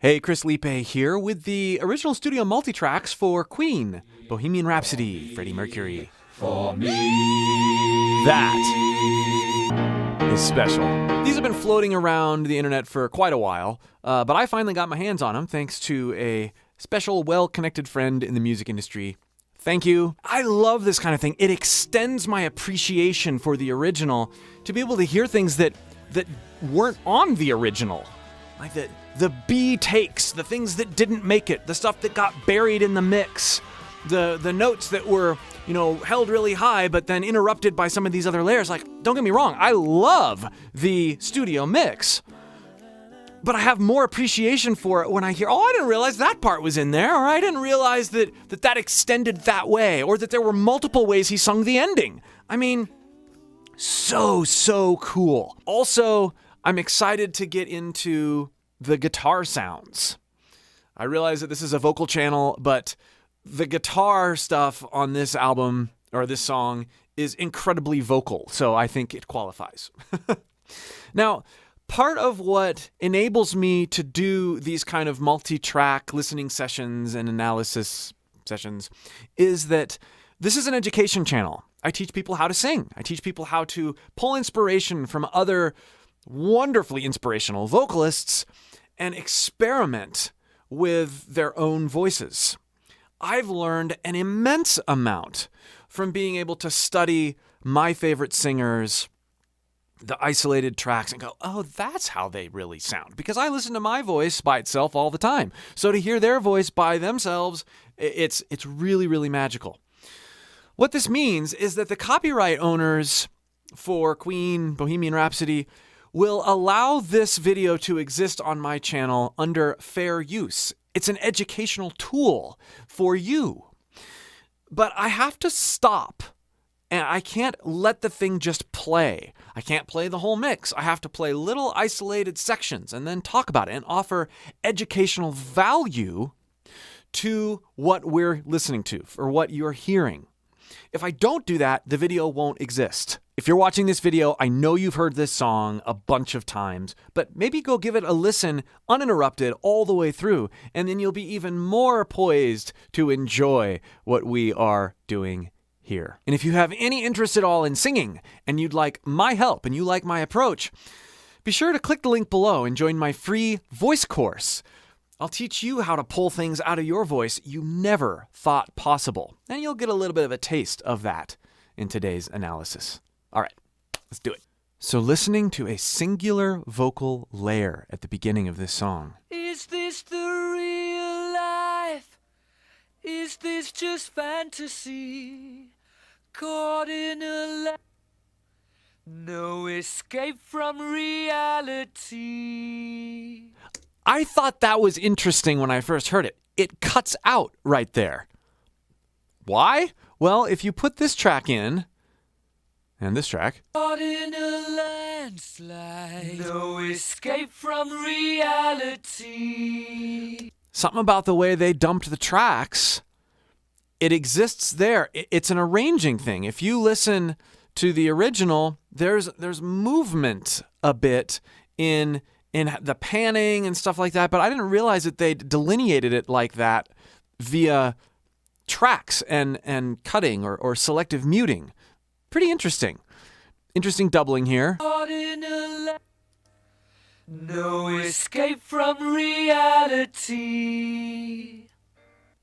Hey, Chris Lipe here with the original studio multitracks for Queen, Bohemian Rhapsody, Freddie Mercury. For me. That is special. These have been floating around the internet for quite a while, but I finally got my hands on them thanks to a special, well-connected friend in the music industry. Thank you. I love this kind of thing. It extends my appreciation for the original to be able to hear things that weren't on the original. Like the B takes, the things that didn't make it, the stuff that got buried in the mix, the notes that were, held really high but then interrupted by some of these other layers. Like, don't get me wrong, I love the studio mix. But I have more appreciation for it when I hear, I didn't realize that part was in there, or I didn't realize that extended that way, or that there were multiple ways he sung the ending. I mean, so cool. Also, I'm excited to get into the guitar sounds. I realize that this is a vocal channel, but the guitar stuff on this album, or this song, is incredibly vocal, so I think it qualifies. Now, part of what enables me to do these kind of multi-track listening sessions and analysis sessions is that this is an education channel. I teach people how to sing. I teach people how to pull inspiration from other wonderfully inspirational vocalists and experiment with their own voices. I've learned an immense amount from being able to study my favorite singers, the isolated tracks, and go, oh, that's how they really sound. Because I listen to my voice by itself all the time. So to hear their voice by themselves, it's really, really magical. What this means is that the copyright owners for Queen, Bohemian Rhapsody, will allow this video to exist on my channel under fair use. It's an educational tool for you. But I have to stop, and I can't let the thing just play. I can't play the whole mix. I have to play little isolated sections and then talk about it and offer educational value to what we're listening to, or what you're hearing. If I don't do that, the video won't exist. If you're watching this video, I know you've heard this song a bunch of times, but maybe go give it a listen uninterrupted all the way through, and then you'll be even more poised to enjoy what we are doing here. And if you have any interest at all in singing, and you'd like my help, and you like my approach, be sure to click the link below and join my free voice course. I'll teach you how to pull things out of your voice you never thought possible. And you'll get a little bit of a taste of that in today's analysis. All right, let's do it. So listening to a singular vocal layer at the beginning of this song. Is this the real life? Is this just fantasy? Caught in a no escape from reality. I thought that was interesting when I first heard it. It cuts out right there. Why? Well, if you put this track in, and this track. Caught in a landslide. No escape from reality. Something about the way they dumped the tracks, it exists there. It's an arranging thing. If you listen to the original, there's movement a bit in the panning and stuff like that, but I didn't realize that they delineated it like that via tracks and cutting or selective muting. Pretty interesting. Interesting doubling here. No escape from reality.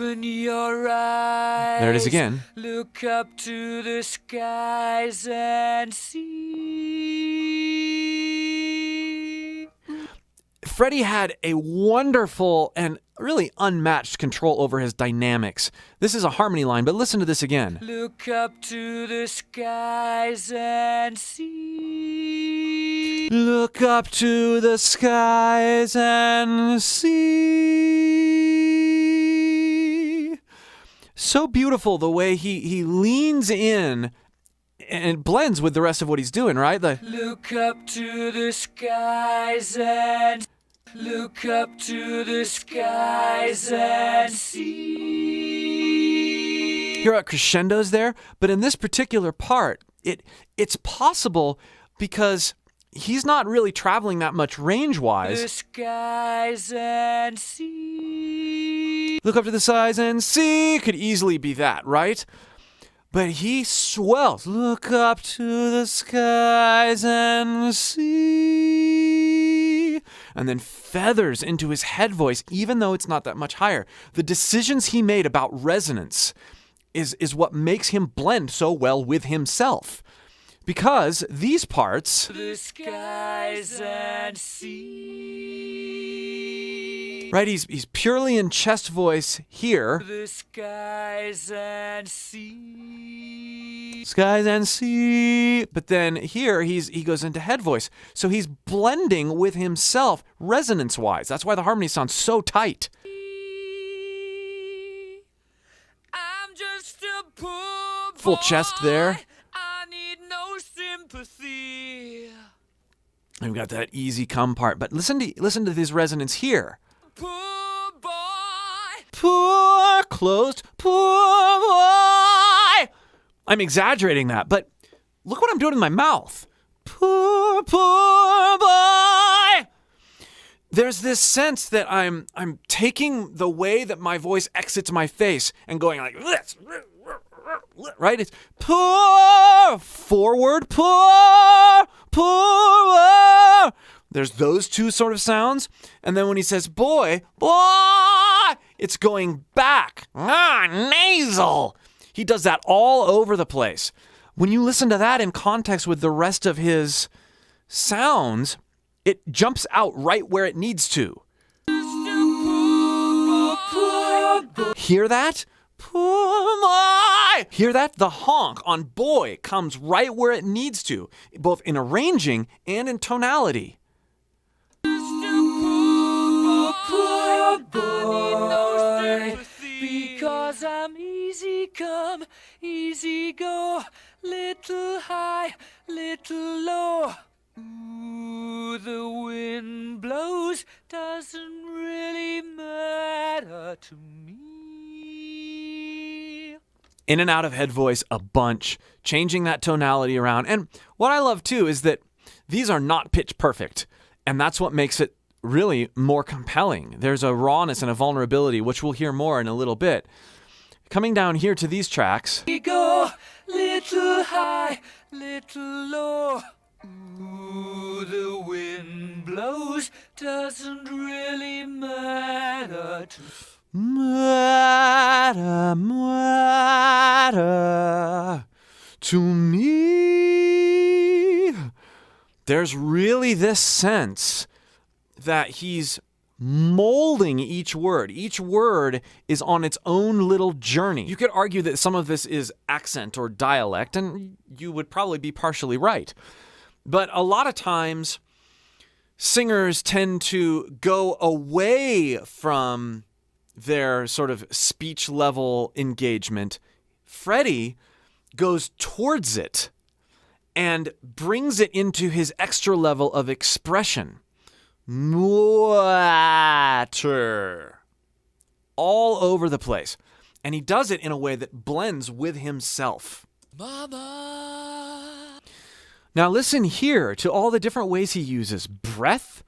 Open your eyes. There it is again. Look up to the skies and see. Freddie had a wonderful and really unmatched control over his dynamics. This is a harmony line, but listen to this again. Look up to the skies and see. Look up to the skies and see. So beautiful the way he leans in and blends with the rest of what he's doing, right? Look up to the skies and look up to the skies and see. Hear how it crescendos there? But in this particular part, it's possible because he's not really traveling that much range-wise. The skies and sea. Look up to the skies and see could easily be that, right? But he swells. Look up to the skies and see. And then feathers into his head voice, even though it's not that much higher. The decisions he made about resonance is what makes him blend so well with himself. Because these parts... The skies and sea. Right, he's purely in chest voice here. The skies and sea. Skies and sea. But then here he goes into head voice. So he's blending with himself resonance-wise. That's why the harmony sounds so tight. I'm just a poor Full chest there. I need no sympathy. We've got that easy come part. But listen to this resonance here. Poor boy. Poor closed, poor boy. I'm exaggerating that, but look what I'm doing in my mouth. Poor boy. There's this sense that I'm taking the way that my voice exits my face and going like this. Right? It's poor forward, poor. There's those two sort of sounds. And then when he says boy, it's going back. Nasal. He does that all over the place. When you listen to that in context with the rest of his sounds, it jumps out right where it needs to. Hear that? Hear that? The honk on boy comes right where it needs to, both in arranging and in tonality. Because I'm easy come, easy go, little high, little low. Ooh, the wind blows, doesn't really matter to me. In and out of head voice a bunch, changing that tonality around. And what I love too is that these are not pitch perfect, and that's what makes it really more compelling. There's a rawness and a vulnerability, which we'll hear more in a little bit. Coming down here to these tracks. We go little high, little low. Ooh, the wind blows, doesn't really matter to matter to me. There's really this sense that he's molding each word. Each word is on its own little journey. You could argue that some of this is accent or dialect, and you would probably be partially right. But a lot of times, singers tend to go away from their sort of speech level engagement. Freddie goes towards it and brings it into his extra level of expression. Water. All over the place. And he does it in a way that blends with himself. Mama. Now listen here to all the different ways he uses breath.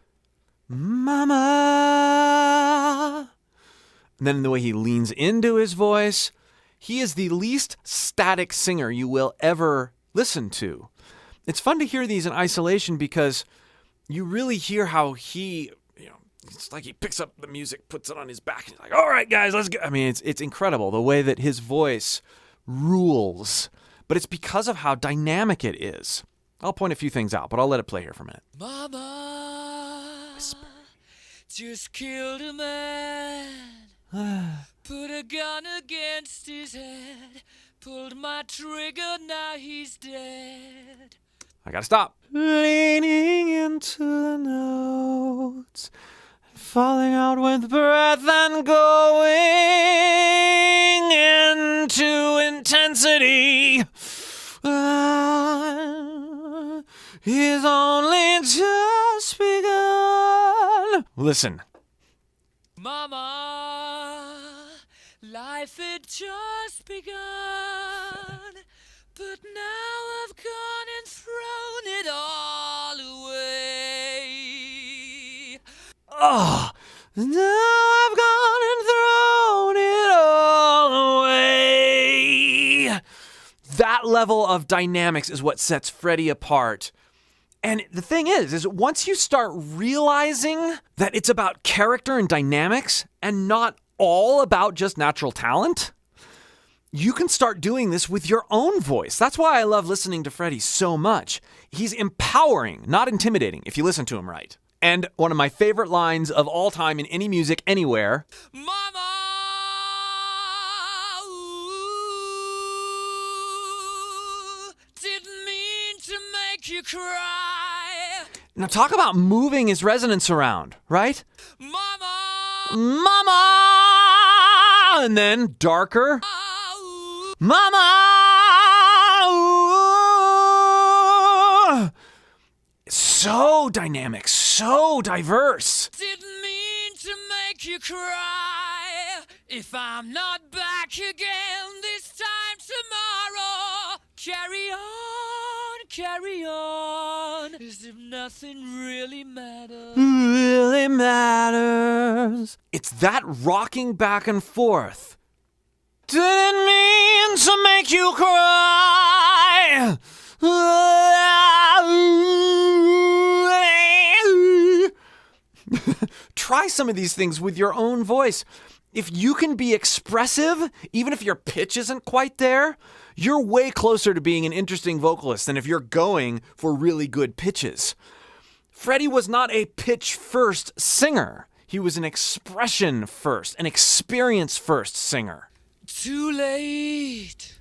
Mama. And then the way he leans into his voice. He is the least static singer you will ever listen to. It's fun to hear these in isolation because you really hear how he, it's like he picks up the music, puts it on his back, and he's like, all right, guys, let's go. I mean, it's incredible the way that his voice rules. But it's because of how dynamic it is. I'll point a few things out, but I'll let it play here for a minute. Mama. Whisper. Just killed a man. Put a gun against his head. Pulled my trigger, now he's dead. I gotta stop. Leaning into the notes, falling out with breath and going into intensity. He's only just begun. Listen. Mama, life had just begun, but now I've gone and thrown it all all away. Oh, now I've gone and thrown it all away. That level of dynamics is what sets Freddie apart. And the thing is once you start realizing that it's about character and dynamics and not all about just natural talent, you can start doing this with your own voice. That's why I love listening to Freddie so much. He's empowering, not intimidating, if you listen to him right. And one of my favorite lines of all time in any music, anywhere. Mama, ooh, didn't mean to make you cry. Now talk about moving his resonance around, right? Mama, Mama! And then darker. Mama! Ooh. So dynamic, so diverse. didn't mean to make you cry. If I'm not back again this time tomorrow, carry on, as if nothing really matters. Really matters. It's that rocking back and forth. Didn't mean to make you cry. Try some of these things with your own voice. If you can be expressive, even if your pitch isn't quite there, you're way closer to being an interesting vocalist than if you're going for really good pitches. Freddie was not a pitch-first singer. He was an expression-first, an experience-first singer. Too late,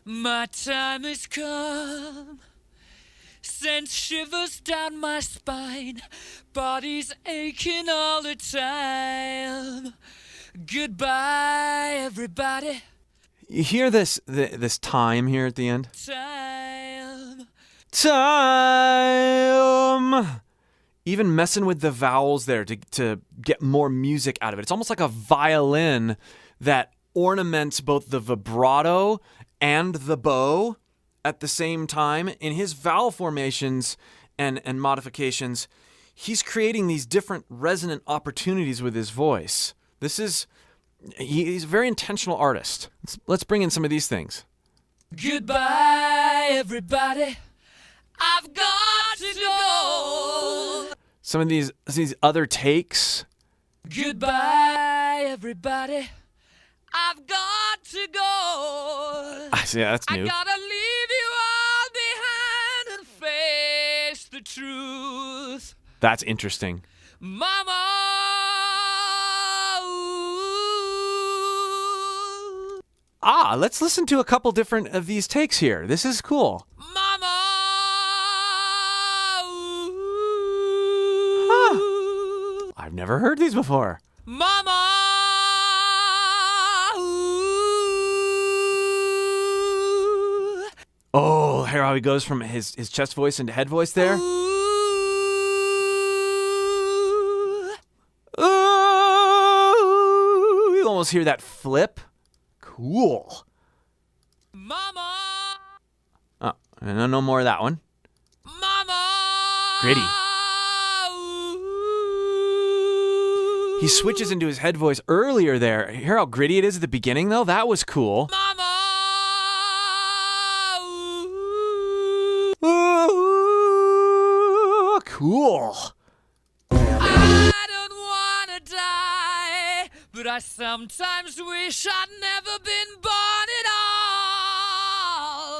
my time has come. Sends shivers down my spine, body's aching all the time. Goodbye, everybody. You hear this time here at the end? Time. Even messing with the vowels there to get more music out of it. It's almost like a violin that ornaments both the vibrato and the bow at the same time. In his vowel formations and modifications, he's creating these different resonant opportunities with his voice. He's a very intentional artist. Let's bring in some of these things. Goodbye, everybody. I've got to go. Some of these other takes. Goodbye, everybody. I've got to go. Yeah, that's new. I gotta leave you all behind and face the truth. That's interesting. Mama, ooh. Let's listen to a couple different of these takes here. This is cool. Mama, ooh. I've never heard these before. Mama, ooh. Oh, hear how he goes from his chest voice into head voice there? Ooh. Ooh, you almost hear that flip. Cool. Mama. Oh, no more of that one. Mama. Gritty. He switches into his head voice earlier there. Hear how gritty it is at the beginning, though? That was cool. Mama. Ooh, cool. I don't wanna die, but I sometimes wish I'd never been born at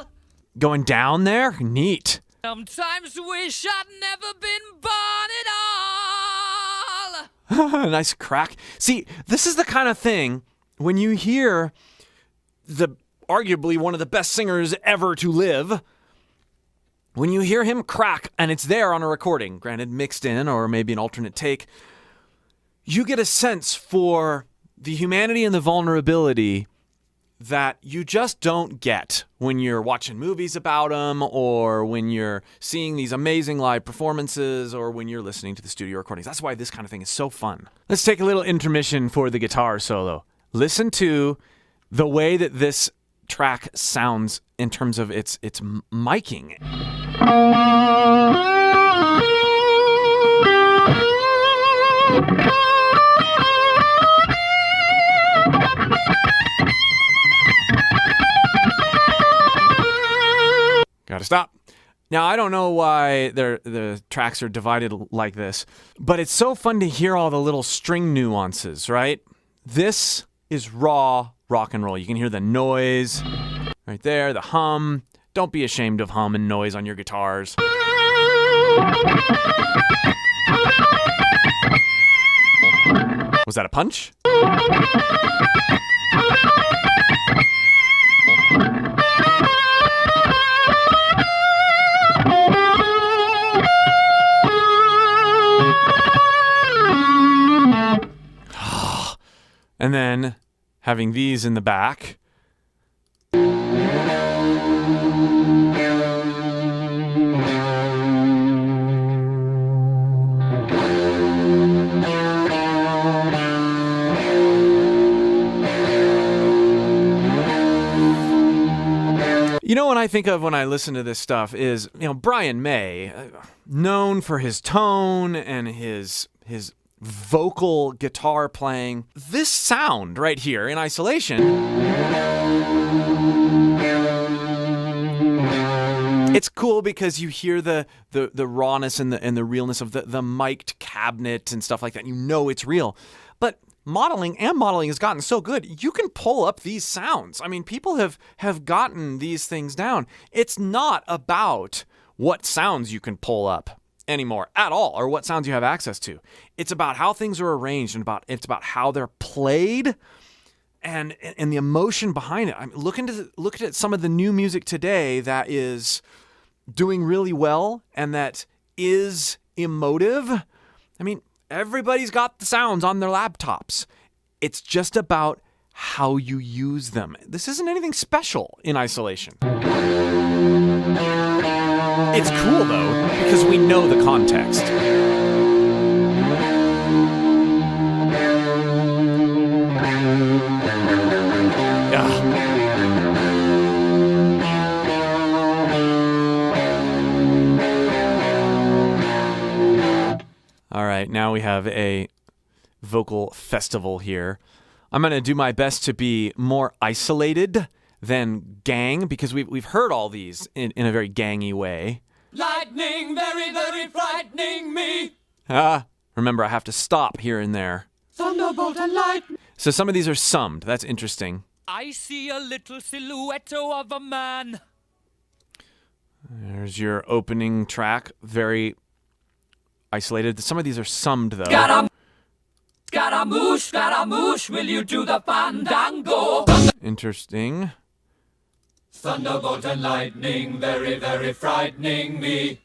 all. Going down there? Neat. Sometimes wish I'd never been born at all. Nice crack. See, this is the kind of thing when you hear arguably one of the best singers ever to live, when you hear him crack and it's there on a recording, granted mixed in or maybe an alternate take, you get a sense for the humanity and the vulnerability that you just don't get when you're watching movies about him or when you're seeing these amazing live performances or when you're listening to the studio recordings. That's why this kind of thing is so fun. Let's take a little intermission for the guitar solo. Listen to the way that this track sounds in terms of its miking. Gotta stop. Now, I don't know why the tracks are divided like this, but it's so fun to hear all the little string nuances, right? This is raw rock and roll. You can hear the noise right there, the hum. Don't be ashamed of hum and noise on your guitars. Was that a punch? And then having these in the back. You know what I think of when I listen to this stuff is, Brian May, known for his tone and his vocal guitar playing. This sound right here in isolation, it's cool because you hear the rawness and the realness of the mic'd cabinet and stuff like that. You know it's real. But modeling has gotten so good, you can pull up these sounds. I mean, people have gotten these things down. It's not about what sounds you can pull up anymore at all, or what sounds you have access to. It's about how things are arranged, and it's about how they're played and the emotion behind it. I'm looking at some of the new music today that is doing really well and that is emotive. I mean, everybody's got the sounds on their laptops. It's just about how you use them. This isn't anything special in isolation. It's cool, though, because we know the context. All right, now we have a vocal festival here. I'm going to do my best to be more isolated than gang, because we've heard all these in a very gangy way. Lightning, very, very frightening me. Remember, I have to stop here and there. Thunderbolt and lightning. So some of these are summed. That's interesting. I see a little silhouette of a man. There's your opening track. Very isolated. Some of these are summed, though. Scaramouche, will you do the fandango? Interesting. Thunderbolt and lightning, very, very frightening me.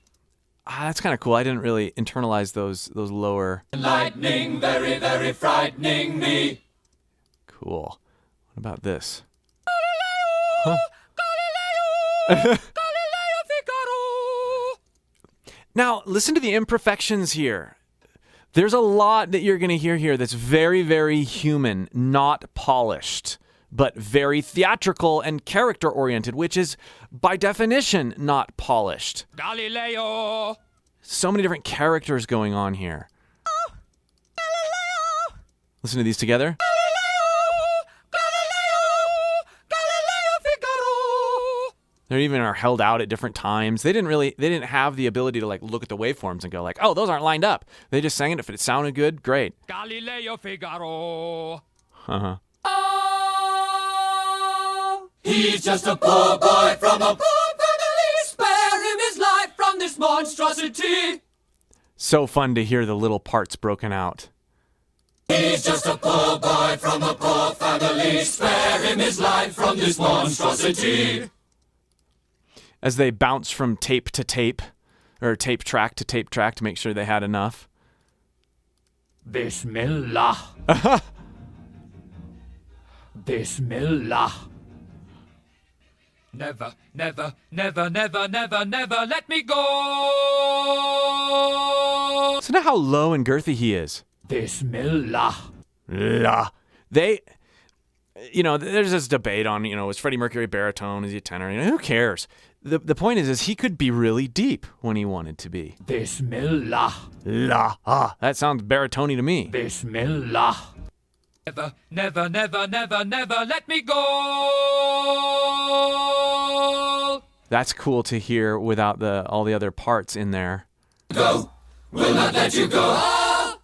That's kind of cool. I didn't really internalize those lower. Lightning, very, very frightening me. Cool. What about this? Galileo! Huh? Galileo! Galileo Figaro! Now, listen to the imperfections here. There's a lot that you're going to hear here that's very, very human, not polished, but very theatrical and character-oriented, which is, by definition, not polished. Galileo! So many different characters going on here. Oh, Galileo! Listen to these together. Galileo Figaro! They even are held out at different times. They didn't have the ability to look at the waveforms and go oh, those aren't lined up. They just sang it. If it sounded good, great. Galileo Figaro! Uh-huh. Oh, he's just a poor boy from a poor family. Spare him his life from this monstrosity. So fun to hear the little parts broken out. He's just a poor boy from a poor family. Spare him his life from this monstrosity. As they bounce from tape to tape, or tape track to make sure they had enough. Bismillah. Bismillah. Never, never, never, never, never, never let me go. Listen to how low and girthy he is. Bismillah. There's this debate on, is Freddie Mercury baritone? Is he a tenor? Who cares? the point is he could be really deep when he wanted to be. Bismillah. La, that sounds baritone to me. Bismillah. Never, never, never, never, never let me go. That's cool to hear without all the other parts in there. Go, will not let you go.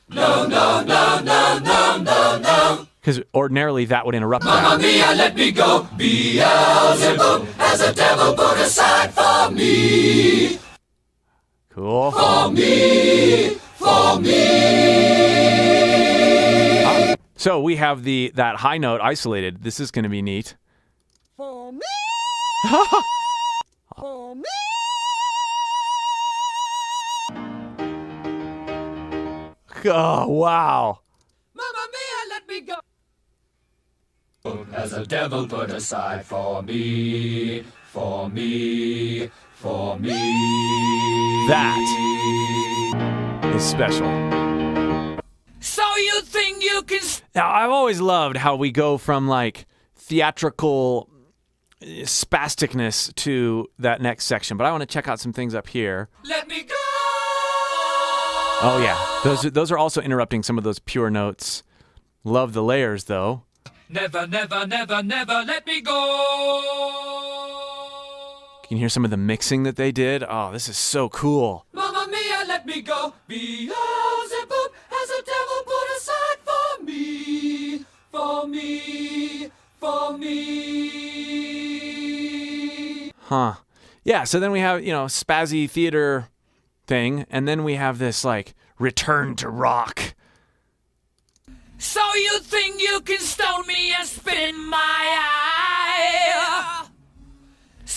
No, no, no, no, no, no, no. Because ordinarily that would interrupt Mamma that. mia, let me go. Beelzebub has a devil put aside for me. Cool. For me, for me. So we have that high note isolated. This is going to be neat. For me. For me. Oh, wow. Mamma mia, let me go. As a devil put aside for me, for me, for me. That is special. So you think you can... Now, I've always loved how we go from like theatrical spasticness to that next section, but I want to check out some things up here. Let me go. Oh yeah, those are also interrupting some of those pure notes. Love the layers though. Never, never, never, never let me go. You can hear some of the mixing that they did. Oh, this is so cool. Mamma mia, let me go. Beelzebub has a devil put aside for me, for me, for me. Huh. Yeah, so then we have, spazzy theater thing, and then we have this, like, return to rock. So you think you can stone me and spit in my eye?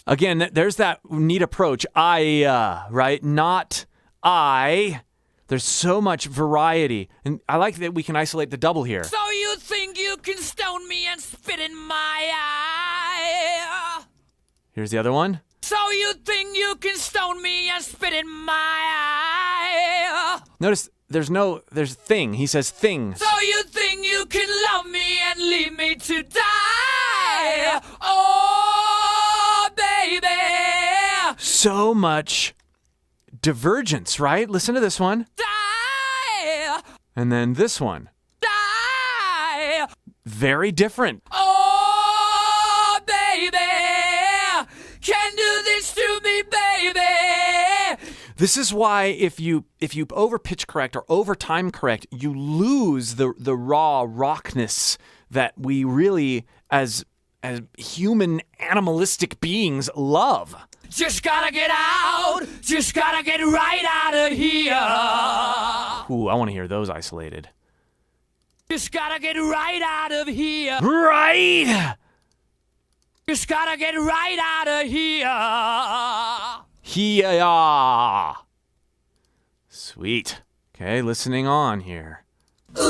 Again, there's that neat approach. Right? Not I. There's so much variety. And I like that we can isolate the double here. So you think you can stone me and spit in my eye? Here's the other one. So you think you can stone me and spit in my eye? Notice there's thing. He says thing. So you think you can love me and leave me to die? Oh, baby. So much divergence, right? Listen to this one. Die. And then this one. Die. Very different. Oh, baby. Can do this to me, baby. This is why if you over pitch correct or over time correct, you lose the raw rockness that we really as human animalistic beings love. Just gotta get out. Just gotta get right out of here. Ooh, I want to hear those isolated. Just gotta get right out of here. Right. Just gotta get right out of here. Here. Sweet. Okay, listening on here. Ooh,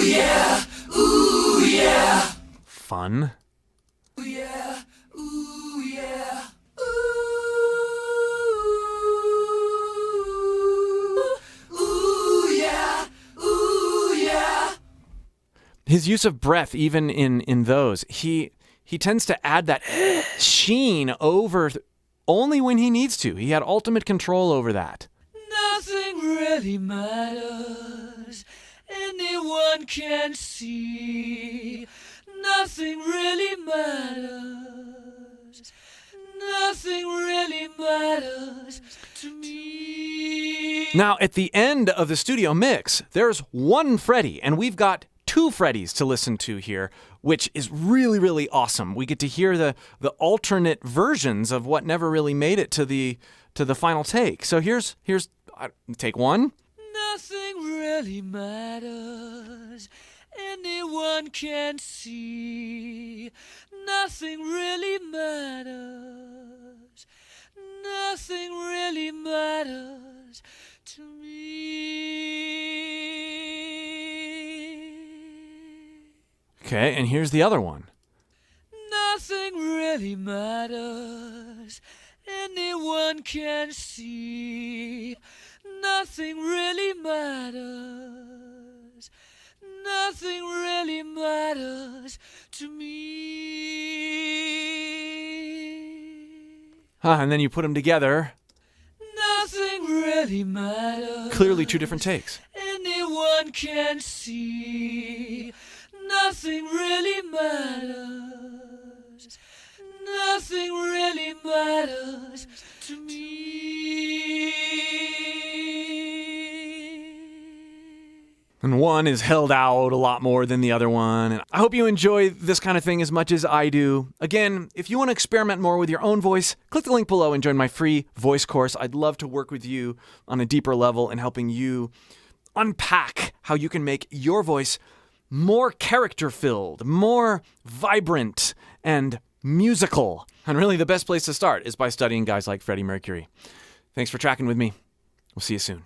yeah. Ooh, yeah. Fun. Ooh, yeah. Ooh, yeah. Ooh, yeah. Ooh, yeah. His use of breath, even in those, he tends to add that sheen over only when he needs to. He had ultimate control over that. Nothing really matters. Anyone can see. Nothing really matters. Nothing really matters to me. Now, at the end of the studio mix, there's one Freddie, and we've got two Freddies to listen to here, which is really, really awesome. We get to hear the alternate versions of what never really made it to the final take. So here's take one. Nothing really matters. Anyone can see. Nothing really matters. Nothing really matters to me. Okay, and here's the other one. Nothing really matters. Anyone can see. Nothing really matters. Nothing really matters to me. And then you put them together. Nothing really matters. Clearly two different takes. Anyone can see. Nothing really matters. Nothing really matters to me. And one is held out a lot more than the other one. And I hope you enjoy this kind of thing as much as I do. Again, if you want to experiment more with your own voice, click the link below and join my free voice course. I'd love to work with you on a deeper level in helping you unpack how you can make your voice more character-filled, more vibrant, and musical. And really the best place to start is by studying guys like Freddie Mercury. Thanks for tracking with me. We'll see you soon.